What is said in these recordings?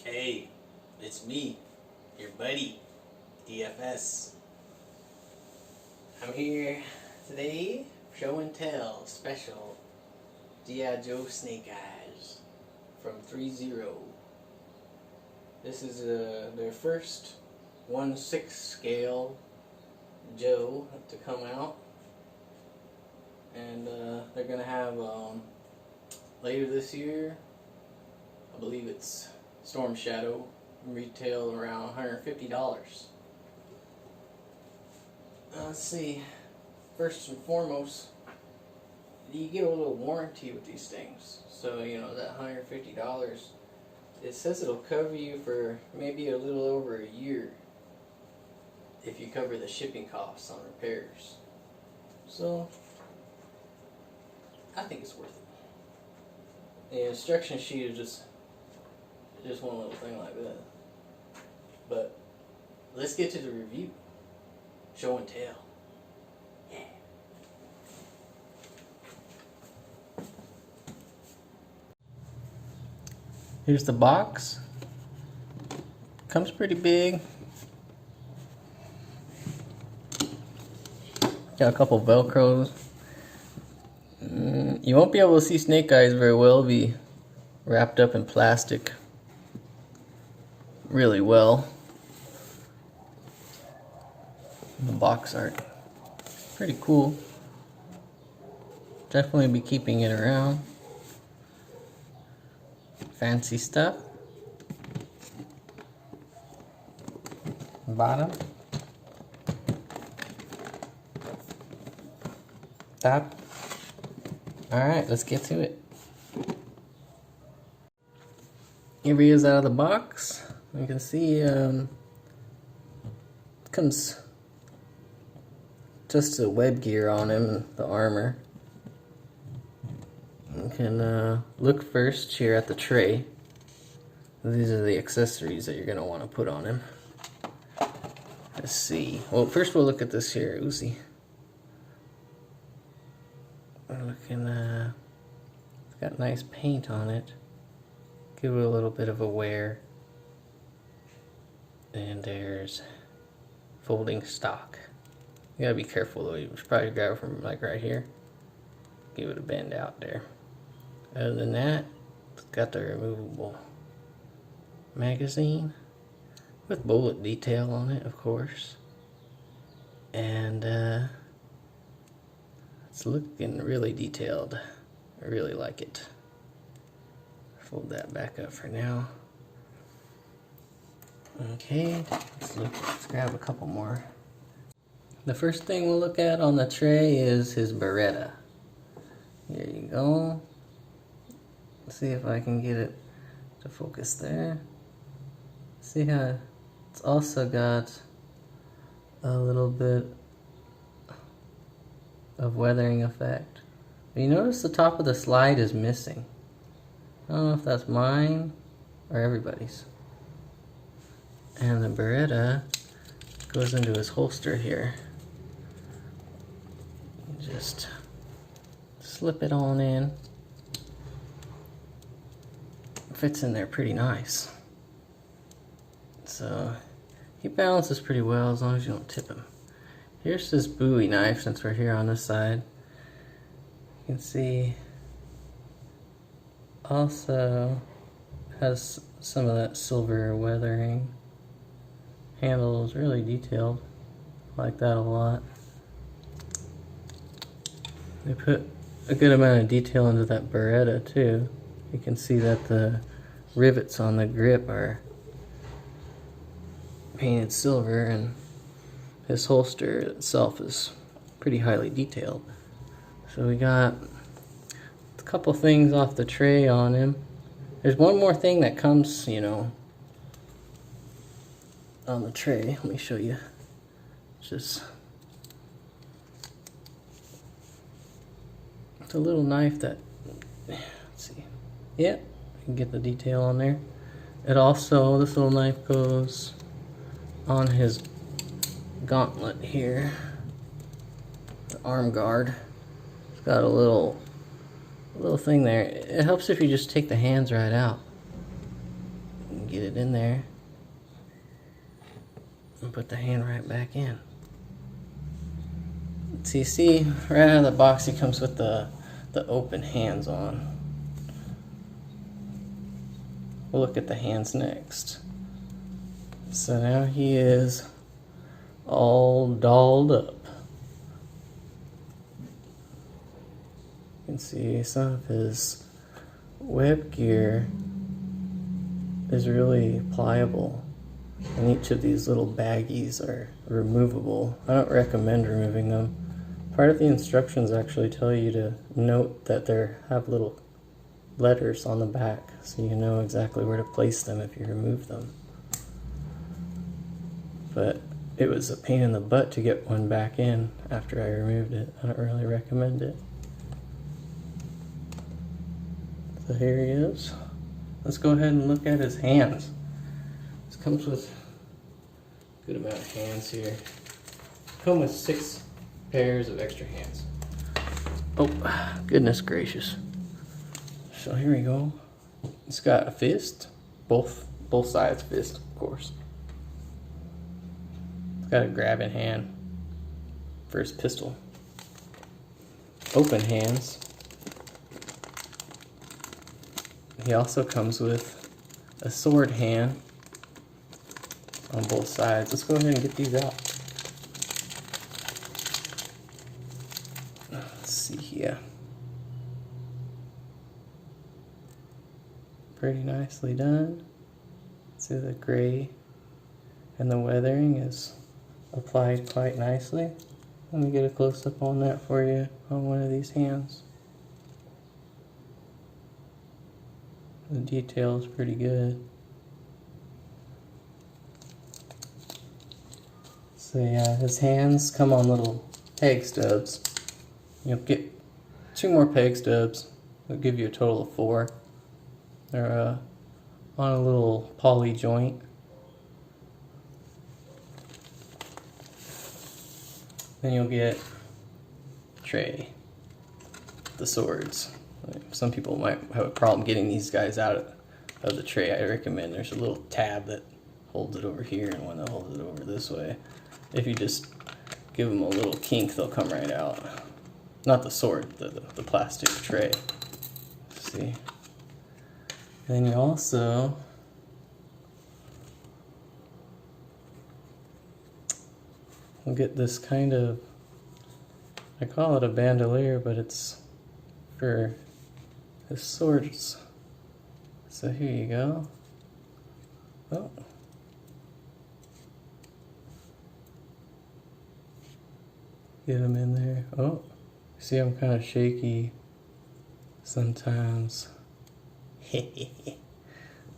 Hey, it's me, your buddy, DFS. I'm here today, Show and Tell special G.I.Joe Snake Eyes from ThreeZero. This is their first 1/6 scale Joe to come out, and they're gonna have later this year, I believe it's Storm Shadow, retail around $150. Let's see, first and foremost, you get a little warranty with these things. So, you know, that $150, it says it'll cover you for maybe a little over a year if you cover the shipping costs on repairs. So, I think it's worth it. The instruction sheet is just one little thing like that. But let's get to the review. Show and tell. Yeah. Here's the box. Comes pretty big. Got a couple Velcros. You won't be able to see Snake Eyes very well. It'll be wrapped up in plastic really well. The box art, pretty cool. Definitely be keeping it around. Fancy stuff. Bottom. Top. Alright, let's get to it. Here he is out of the box. You can see it comes just the web gear on him, the armor. You can look first here at the tray. These are the accessories that you're going to want to put on him. Let's see. Well, first we'll look at this here, Uzi. We're looking, it's got nice paint on it. Give it a little bit of a wear. And there's folding stock. You gotta be careful though, you should probably grab it from like right here. Give it a bend out there. Other than that, it's got the removable magazine with bullet detail on it, of course. And it's looking really detailed. I really like it. Fold that back up for now. Okay, let's grab a couple more. The first thing we'll look at on the tray is his Beretta. Here you go. Let's see if I can get it to focus there. See how it's also got a little bit of weathering effect. But you notice the top of the slide is missing. I don't know if that's mine or everybody's. And the Beretta goes into his holster here. Just slip it on in. Fits in there pretty nice. So he balances pretty well as long as you don't tip him. Here's this Bowie knife, since we're here on this side. You can see also has some of that silver weathering. Handle is really detailed. I like that a lot. They put a good amount of detail into that Beretta too. You can see that the rivets on the grip are painted silver, and his holster itself is pretty highly detailed. So we got a couple things off the tray on him. There's one more thing that comes, you know, on the tray. Let me show you. It's a little knife that, let's see. Yeah, you can get the detail on there. It also, this little knife goes on his gauntlet here. The arm guard. It's got a little thing there. It helps if you just take the hands right out and get it it in there and put the hand right back in. So you see, right out of the box, he comes with the open hands on. We'll look at the hands next. So now he is all dolled up. You can see some of his web gear is really pliable, and each of these little baggies are removable. I don't recommend removing them. Part of the instructions actually tell you to note that they have little letters on the back, so you know exactly where to place them if you remove them. But it was a pain in the butt to get one back in after I removed it. I don't really recommend it. So here he is. Let's go ahead and look at his hands. This comes with a good amount of hands here. Come with 6 pairs of extra hands. Oh, goodness gracious. So here we go. It's got a fist, both sides fist, of course. It's got a grabbing hand for his pistol. Open hands. He also comes with a sword hand on both sides. Let's go ahead and get these out. Let's see here. Pretty nicely done. See, the gray and the weathering is applied quite nicely. Let me get a close-up on that for you on one of these hands. The detail is pretty good. So yeah, his hands come on little peg stubs. You'll get 2 more peg stubs. It'll give you a total of 4. They're on a little poly joint. Then you'll get tray, the swords. Some people might have a problem getting these guys out of the tray. I recommend there's a little tab that holds it over here and one that holds it over this way. If you just give them a little kink, they'll come right out. Not the sword, the plastic tray. See? Then you also will get this kind of, I call it a bandolier, but it's for his swords. So here you go. Oh. Get them in there. Oh, see, I'm kind of shaky sometimes.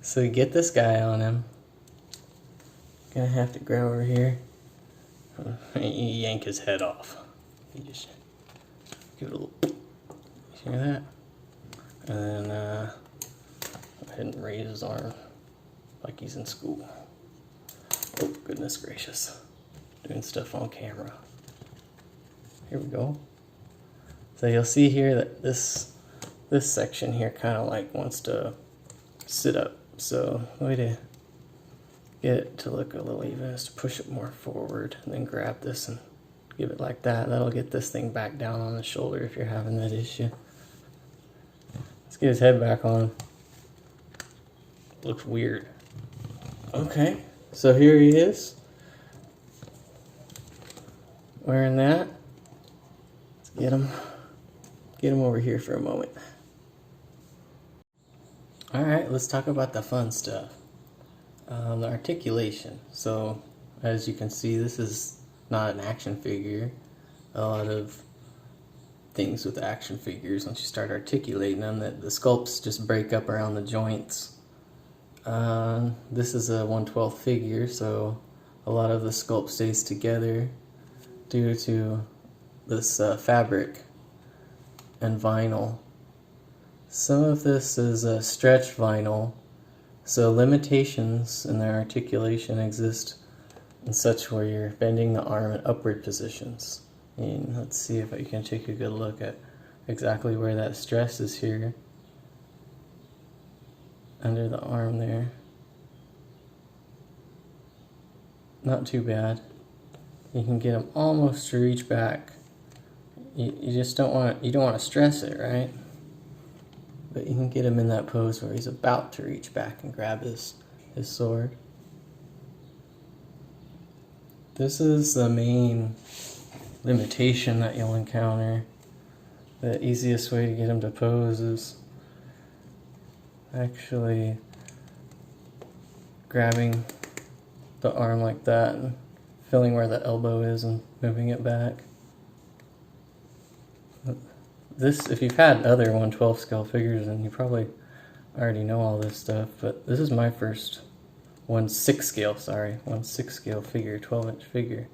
So get this guy on him. Gonna have to grab over here. Yank his head off. You just give it a little. Hear that? And then go ahead and raise his arm like he's in school. Oh, goodness gracious. Doing stuff on camera. Here we go. So you'll see here that this section here kind of like wants to sit up. So the way to get it to look a little even is to push it more forward and then grab this and give it like that. That'll get this thing back down on the shoulder if you're having that issue. Let's get his head back on. Looks weird. Okay, so here he is. Wearing that. Let's get him over here for a moment. Alright, let's talk about the fun stuff. The articulation. So, as you can see, this is not an action figure. A lot of things with action figures, once you start articulating them, that the sculpts just break up around the joints. This is a 1/12 figure, so a lot of the sculpt stays together due to this fabric and vinyl. Some of this is a stretch vinyl, so limitations in their articulation exist in such where you're bending the arm in upward positions. And let's see if I can take a good look at exactly where that stress is here under the arm there. not too bad. You can get him almost to reach back. You just don't want to stress it, right? But you can get him in that pose where he's about to reach back and grab his sword. This is the main limitation that you'll encounter. The easiest way to get him to pose is actually grabbing the arm like that and feeling where the elbow is and moving it back. This, if you've had other 1/12 scale figures, then you probably already know all this stuff, but this is my first 1/6 scale, 1/6 scale figure, 12-inch figure.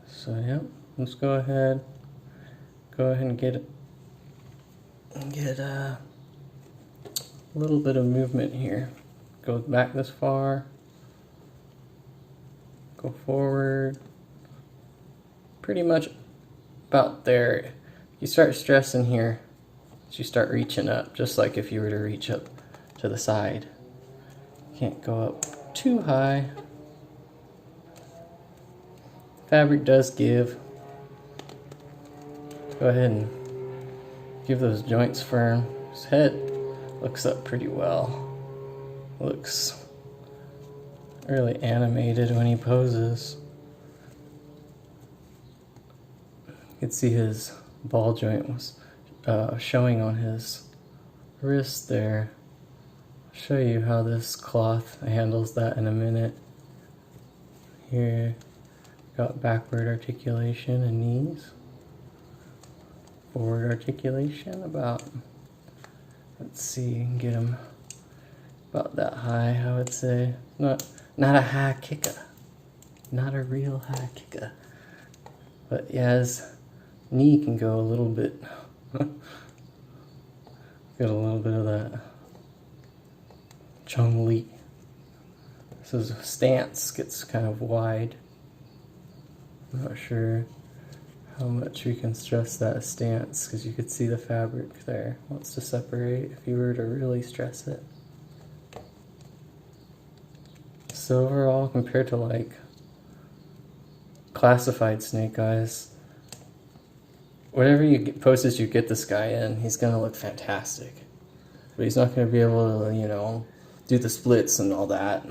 So yeah, let's go ahead and get a little bit of movement here. Go back this far, go forward, pretty much about there. You start stressing here as you start reaching up, just like if you were to reach up to the side. Can't go up too high. Fabric does give. Go ahead and give those joints firm. His head looks up pretty well. Looks really animated when he poses. You can see his ball joint was showing on his wrist there. I'll show you how this cloth handles that in a minute. Here, got backward articulation and knees. Forward articulation about, let's see, get him about that high, I would say. Not a high kicker. Not a real high kicker. But yeah, his knee can go a little bit. Got a little bit of that Chung Li. So his stance gets kind of wide. I'm not sure how much we can stress that stance, because you could see the fabric there wants to separate if you were to really stress it. So overall, compared to like classified Snake Eyes, whatever poses you get this guy in, he's gonna look fantastic. But he's not gonna be able to, you know, do the splits and all that,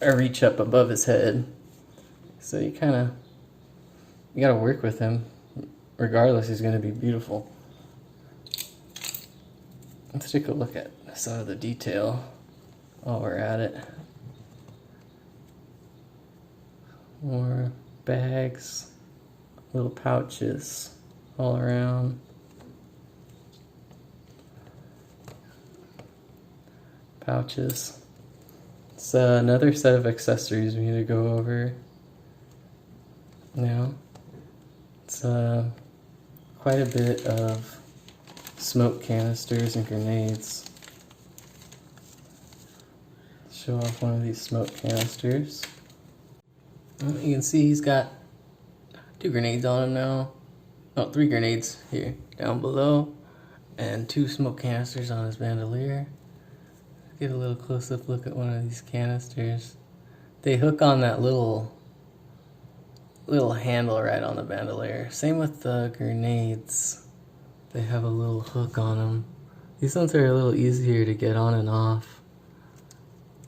or reach up above his head. So you gotta work with him. Regardless, he's gonna be beautiful. Let's take a look at some of the detail while we're at it. More bags, little pouches all around. Pouches. It's another set of accessories we need to go over now. It's quite a bit of smoke canisters and grenades. Show off one of these smoke canisters. You can see he's got 2 grenades on him now. No, 3 grenades here down below, and 2 smoke canisters on his bandolier. Get a little close-up look at one of these canisters. They hook on that little handle right on the bandolier. Same with the grenades. They have a little hook on them. These ones are a little easier to get on and off.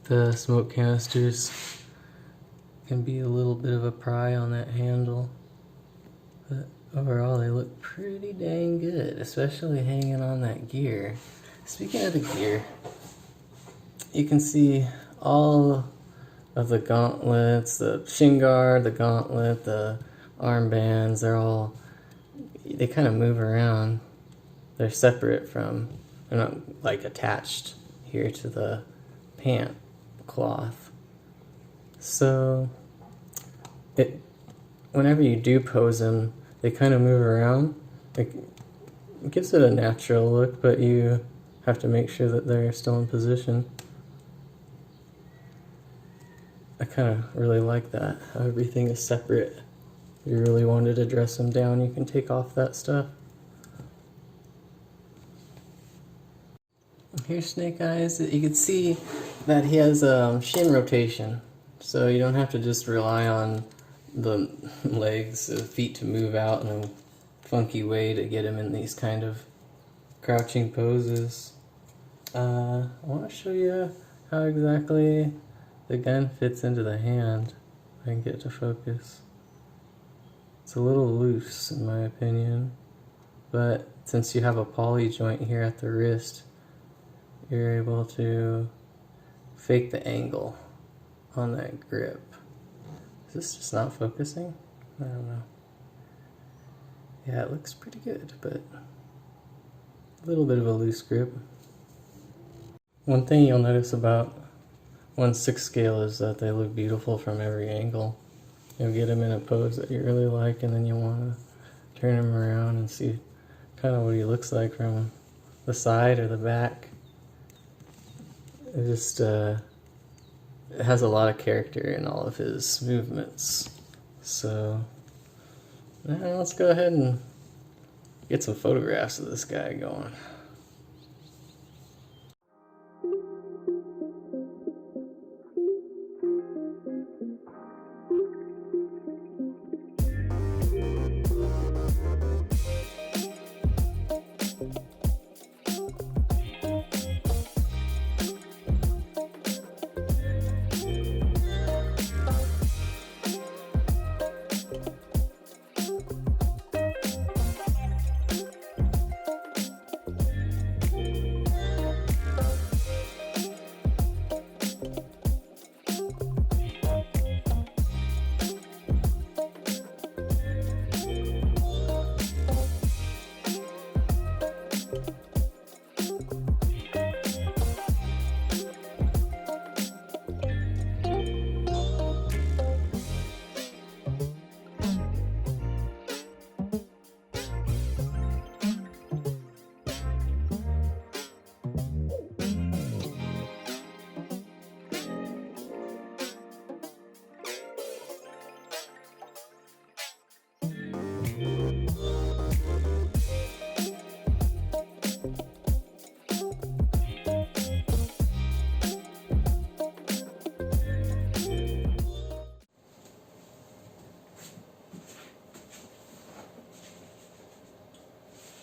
The smoke canisters can be a little bit of a pry on that handle, but overall they look pretty dang good, especially hanging on that gear. Speaking of the gear, you can see all of the gauntlets, the shin guard, the gauntlet, the armbands, they kind of move around. They're separate from, they're not like attached here to the pant cloth. So whenever you do pose them, they kind of move around. It gives it a natural look, but you have to make sure that they're still in position. I kind of really like that, how everything is separate. If you really wanted to dress them down, you can take off that stuff. Here's Snake Eyes. You can see that he has shin rotation, so you don't have to just rely on the legs, the feet to move out in a funky way to get him in these kind of crouching poses. I want to show you how exactly the gun fits into the hand. If I can get it to focus. It's a little loose in my opinion, but since you have a poly joint here at the wrist, you're able to fake the angle on that grip. Is this just not focusing? I don't know. Yeah, it looks pretty good, but a little bit of a loose grip. One thing you'll notice about 1/6 scale is that they look beautiful from every angle. You'll get them in a pose that you really like, and then you want to turn him around and see kind of what he looks like from the side or the back. It just it has a lot of character in all of his movements. So let's go ahead and get some photographs of this guy going.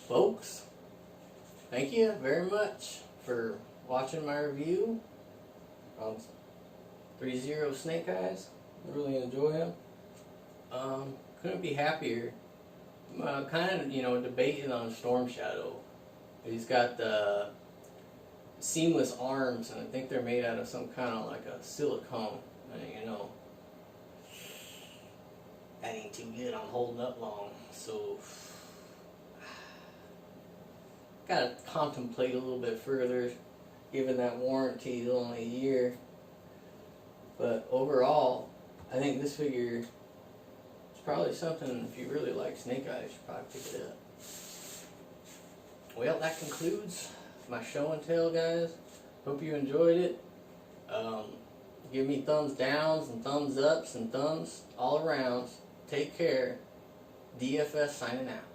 Folks, thank you very much for watching my review on ThreeZero Snake Eyes. I really enjoy him. Couldn't be happier. Kind of, debating on Storm Shadow. He's got the seamless arms, and I think they're made out of some kind of like a silicone. And, that ain't too good on holding up long. So gotta contemplate a little bit further, given that warranty is only a year. But overall, I think this figure is probably something, if you really like Snake Eyes, you should probably pick it up. Well, that concludes my show and tell, guys. Hope you enjoyed it. Give me thumbs downs and thumbs ups and thumbs all around. Take care. DFS signing out.